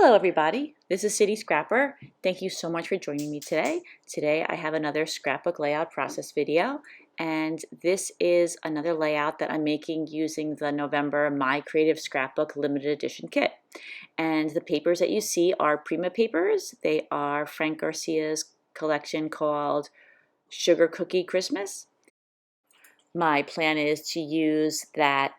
Hello everybody, this is City Scrapper. Thank you so much for joining me today. Today I have another scrapbook layout process video, and this is another layout that I'm making using the November My Creative Scrapbook limited edition kit. And the papers that you see are Prima papers. They are Frank Garcia's collection called Sugar Cookie Christmas. My plan is to use that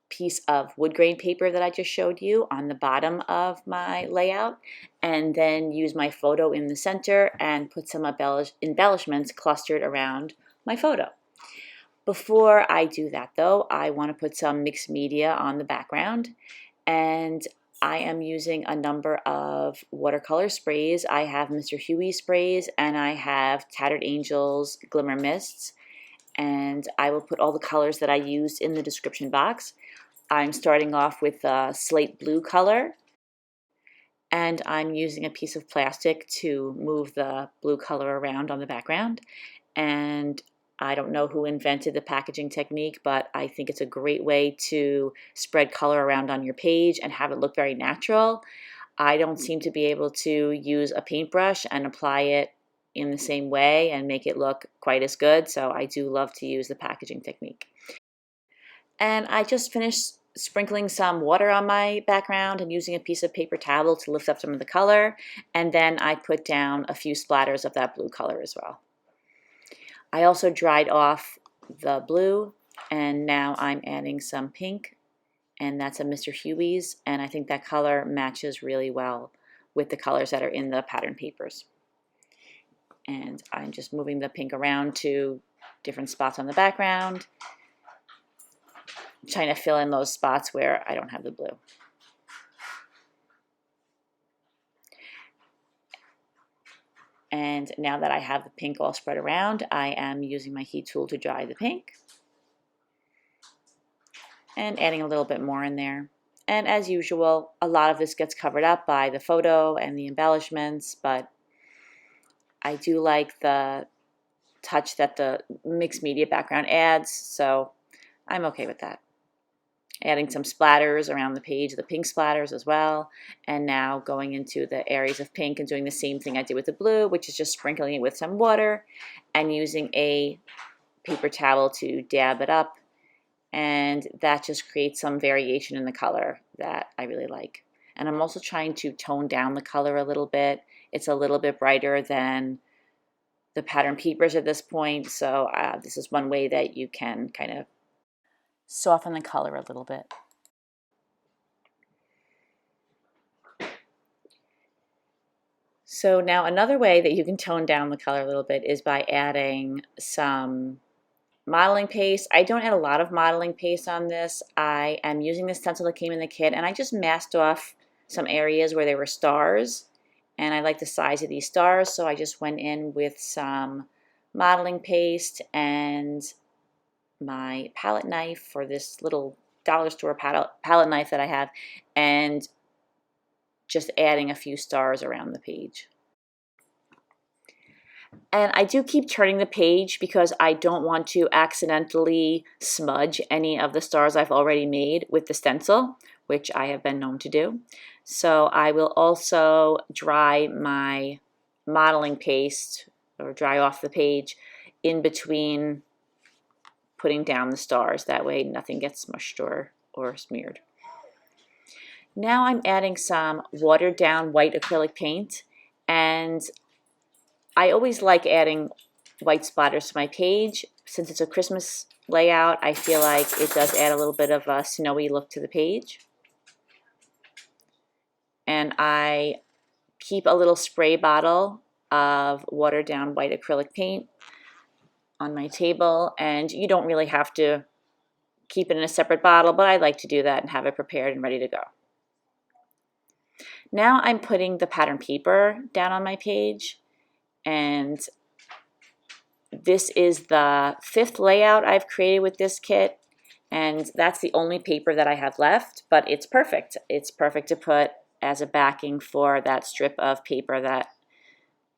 piece of wood grain paper that I just showed you on the bottom of my layout, and then use my photo in the center and put some embellishments clustered around my photo. Before I do that though, I want to put some mixed media on the background, and I am using a number of watercolor sprays. I have Mr. Huey sprays and I have Tattered Angel's Glimmer mists, and I will put all the colors that I used in the description box. I'm starting off with a slate blue color, and I'm using a piece of plastic to move the blue color around on the background. And I don't know who invented the packaging technique, but I think it's a great way to spread color around on your page and have it look very natural. I don't seem to be able to use a paintbrush and apply it in the same way and make it look quite as good, so I do love to use the packaging technique. And I just finished sprinkling some water on my background and using a piece of paper towel to lift up some of the color, and then I put down a few splatters of that blue color as well. I also dried off the blue, and now I'm adding some pink, and that's a Mr. Huey's, and I think that color matches really well with the colors that are in the pattern papers. And I'm just moving the pink around to different spots on the background, trying to fill in those spots where I don't have the blue. And now that I have the pink all spread around, I am using my heat tool to dry the pink and adding a little bit more in there. And as usual, a lot of this gets covered up by the photo and the embellishments, but I do like the touch that the mixed media background adds, so I'm okay with that. Adding some splatters around the page, the pink splatters as well, and now going into the areas of pink and doing the same thing I did with the blue, which is just sprinkling it with some water and using a paper towel to dab it up, and that just creates some variation in the color that I really like. And I'm also trying to tone down the color a little bit. It's a little bit brighter than the pattern papers at this point, so this is one way that you can kind of soften the color a little bit. So now another way that you can tone down the color a little bit is by adding some modeling paste. I don't add a lot of modeling paste on this. I am using the stencil that came in the kit, and I just masked off some areas where there were stars, and I like the size of these stars, so I just went in with some modeling paste and my palette knife for this little dollar store palette knife that I have, and just adding a few stars around the page. And I do keep turning the page because I don't want to accidentally smudge any of the stars I've already made with the stencil, which I have been known to do. So I will also dry my modeling paste, or dry off the page, in between putting down the stars. That way nothing gets smushed or smeared. Now I'm adding some watered down white acrylic paint, and I always like adding white splatters to my page. Since it's a Christmas layout, I feel like it does add a little bit of a snowy look to the page. And I keep a little spray bottle of watered down white acrylic paint on my table, and you don't really have to keep it in a separate bottle, but I like to do that and have it prepared and ready to go. Now I'm putting the pattern paper down on my page, and this is the 5th layout I've created with this kit, and that's the only paper that I have left, but it's perfect. It's perfect to put as a backing for that strip of paper that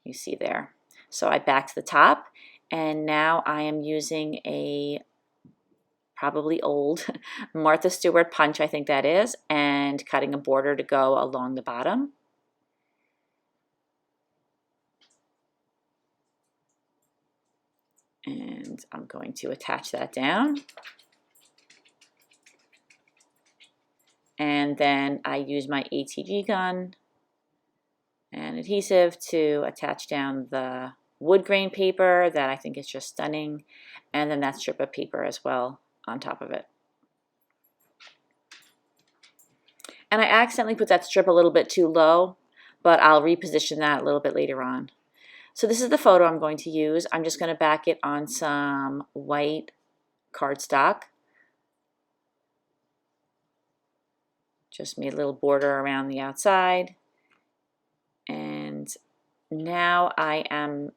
you see there. So I backed the top, and now I am using a probably old Martha Stewart punch, I think that is, and cutting a border to go along the bottom. And I'm going to attach that down. And then I use my ATG gun and adhesive to attach down the wood grain paper that I think is just stunning, and then that strip of paper as well on top of it. And I accidentally put that strip a little bit too low, but I'll reposition that a little bit later on. So this is the photo I'm going to use. I'm just going to back it on some white cardstock. Just made a little border around the outside. And now I am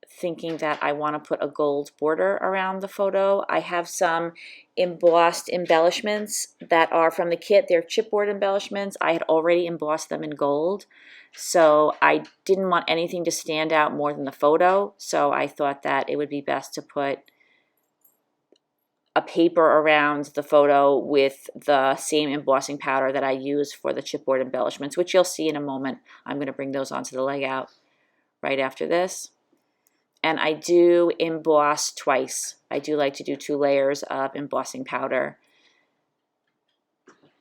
thinking that I want to put a gold border around the photo. I have some embossed embellishments that are from the kit. They're chipboard embellishments. I had already embossed them in gold, so I didn't want anything to stand out more than the photo, so I thought that it would be best to put a paper around the photo with the same embossing powder that I use for the chipboard embellishments, which you'll see in a moment. I'm going to bring those onto the layout right after this. And I do emboss twice. I do like to do 2 layers of embossing powder.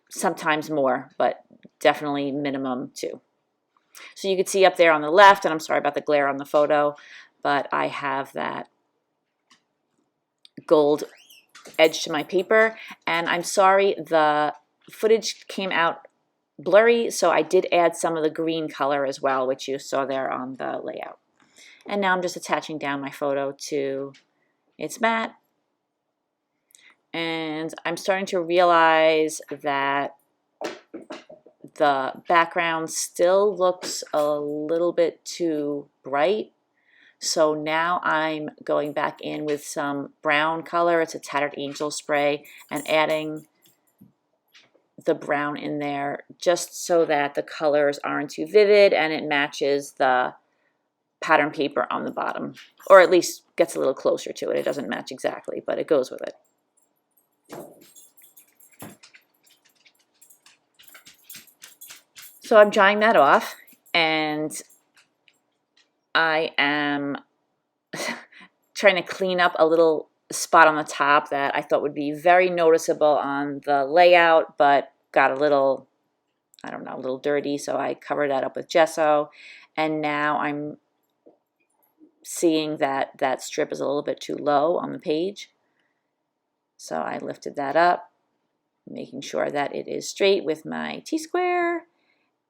Sometimes more, but definitely minimum 2. So you can see up there on the left, and I'm sorry about the glare on the photo, but I have that gold edge to my paper. And I'm sorry, the footage came out blurry, so I did add some of the green color as well, which you saw there on the layout. And now I'm just attaching down my photo to its mat. And I'm starting to realize that the background still looks a little bit too bright. So now I'm going back in with some brown color. It's a Tattered Angel spray, and adding the brown in there just so that the colors aren't too vivid and it matches the pattern paper on the bottom, or at least gets a little closer to it. It doesn't match exactly, but it goes with it. So I'm drying that off, and I am trying to clean up a little spot on the top that I thought would be very noticeable on the layout, but got a little, I don't know, a little dirty, so I covered that up with gesso. And now I'm seeing that that strip is a little bit too low on the page. So I lifted that up, making sure that it is straight with my T-square.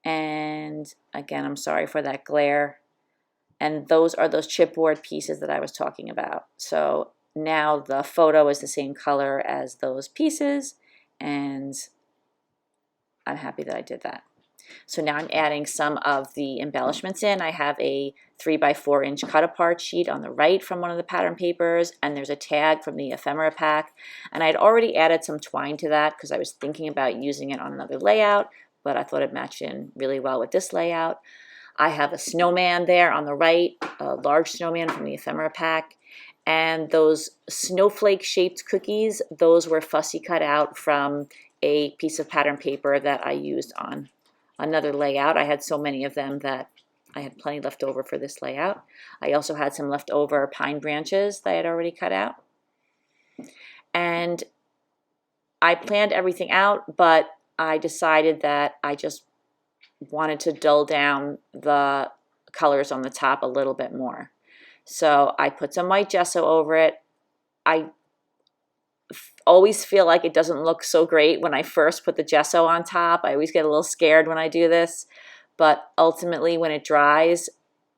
And again, I'm sorry for that glare. And those are those chipboard pieces that I was talking about. So now the photo is the same color as those pieces, and I'm happy that I did that. So now I'm adding some of the embellishments in. I have a 3x4 inch cut apart sheet on the right from one of the pattern papers, and there's a tag from the ephemera pack. And I'd already added some twine to that because I was thinking about using it on another layout, but I thought it matched in really well with this layout. I have a snowman there on the right, a large snowman from the ephemera pack, and those snowflake shaped cookies, those were fussy cut out from a piece of pattern paper that I used on another layout. I had so many of them that I had plenty left over for this layout. I also had some leftover pine branches that I had already cut out. And I planned everything out, but I decided that I just wanted to dull down the colors on the top a little bit more. So I put some white gesso over it. I always feel like it doesn't look so great when I first put the gesso on top. I always get a little scared when I do this, but ultimately when it dries,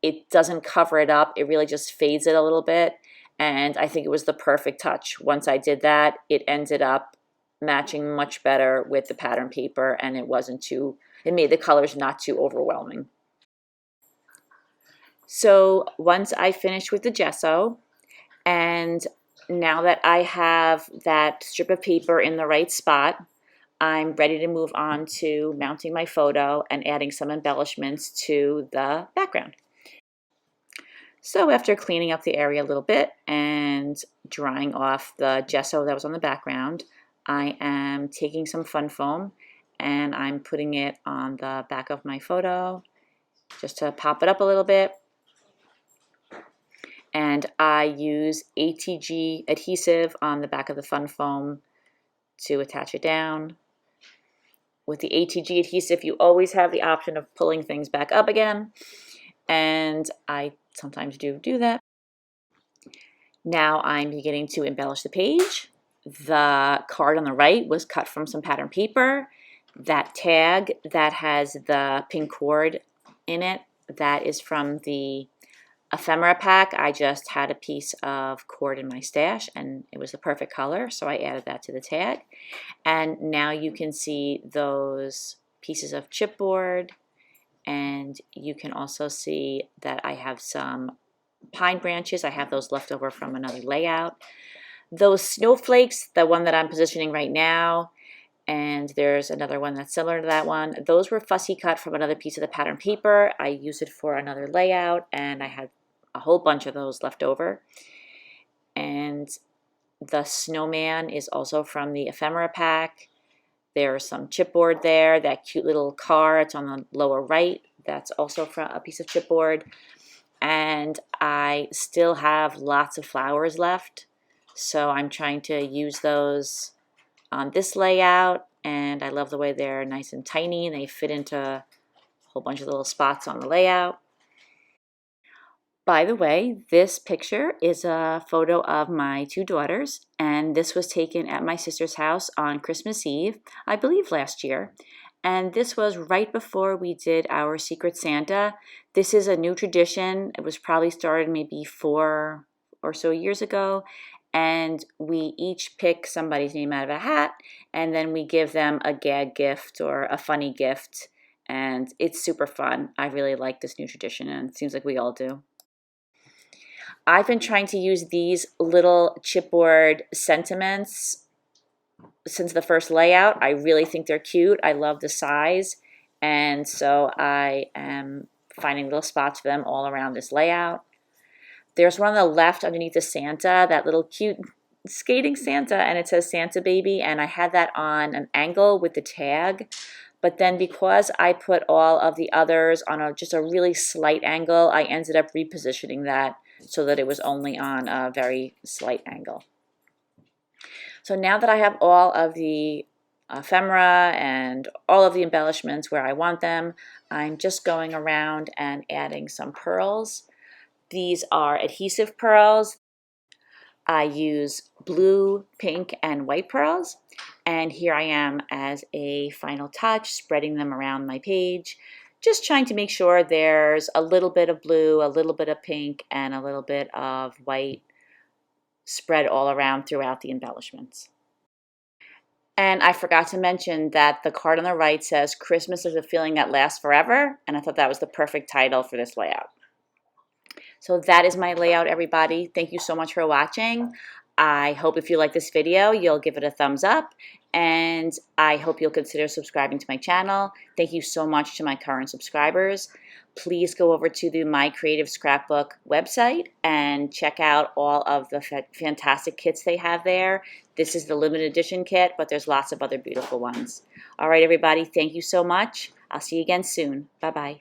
it doesn't cover it up. It really just fades it a little bit, and I think it was the perfect touch. Once I did that, it ended up matching much better with the pattern paper, and it made the colors not too overwhelming. So once I finished with the gesso, and now that I have that strip of paper in the right spot, I'm ready to move on to mounting my photo and adding some embellishments to the background. So after cleaning up the area a little bit and drying off the gesso that was on the background, I am taking some fun foam and I'm putting it on the back of my photo just to pop it up a little bit. And I use ATG adhesive on the back of the fun foam to attach it down. With the ATG adhesive, you always have the option of pulling things back up again, and I sometimes do that. Now I'm beginning to embellish the page. The card on the right was cut from some pattern paper. That tag that has the pink cord in it, that is from the ephemera pack. I just had a piece of cord in my stash and it was the perfect color, so I added that to the tag. And now you can see those pieces of chipboard, and you can also see that I have some pine branches. I have those left over from another layout. Those snowflakes, the one that I'm positioning right now, and there's another one that's similar to that one, those were fussy cut from another piece of the pattern paper. I used it for another layout and I had a whole bunch of those left over. And the snowman is also from the ephemera pack. There's some chipboard there. That cute little car, it's on the lower right, that's also from a piece of chipboard. And I still have lots of flowers left, so I'm trying to use those on this layout, and I love the way they're nice and tiny and they fit into a whole bunch of little spots on the layout. By the way, this picture is a photo of my two daughters, and this was taken at my sister's house on Christmas Eve, I believe last year. And this was right before we did our Secret Santa. This is a new tradition. It was probably started maybe 4 or so years ago. And we each pick somebody's name out of a hat, and then we give them a gag gift or a funny gift. And it's super fun. I really like this new tradition, and it seems like we all do. I've been trying to use these little chipboard sentiments since the first layout. I really think they're cute. I love the size, and so I am finding little spots for them all around this layout. There's one on the left underneath the Santa, that little cute skating Santa, and it says Santa Baby, and I had that on an angle with the tag, but then because I put all of the others on just a really slight angle, I ended up repositioning that so that it was only on a very slight angle. So now that I have all of the ephemera and all of the embellishments where I want them, I'm just going around and adding some pearls. These are adhesive pearls. I use blue, pink, and white pearls. And here I am as a final touch, spreading them around my page, just trying to make sure there's a little bit of blue, a little bit of pink, and a little bit of white spread all around throughout the embellishments. And I forgot to mention that the card on the right says Christmas is a feeling that lasts forever, and I thought that was the perfect title for this layout. So that is my layout, everybody. Thank you so much for watching. I hope if you like this video, you'll give it a thumbs up, and I hope you'll consider subscribing to my channel. Thank you so much to my current subscribers. Please go over to the My Creative Scrapbook website and check out all of the fantastic kits they have there. This is the limited edition kit, but there's lots of other beautiful ones. All right, everybody, thank you so much. I'll see you again soon. Bye-bye.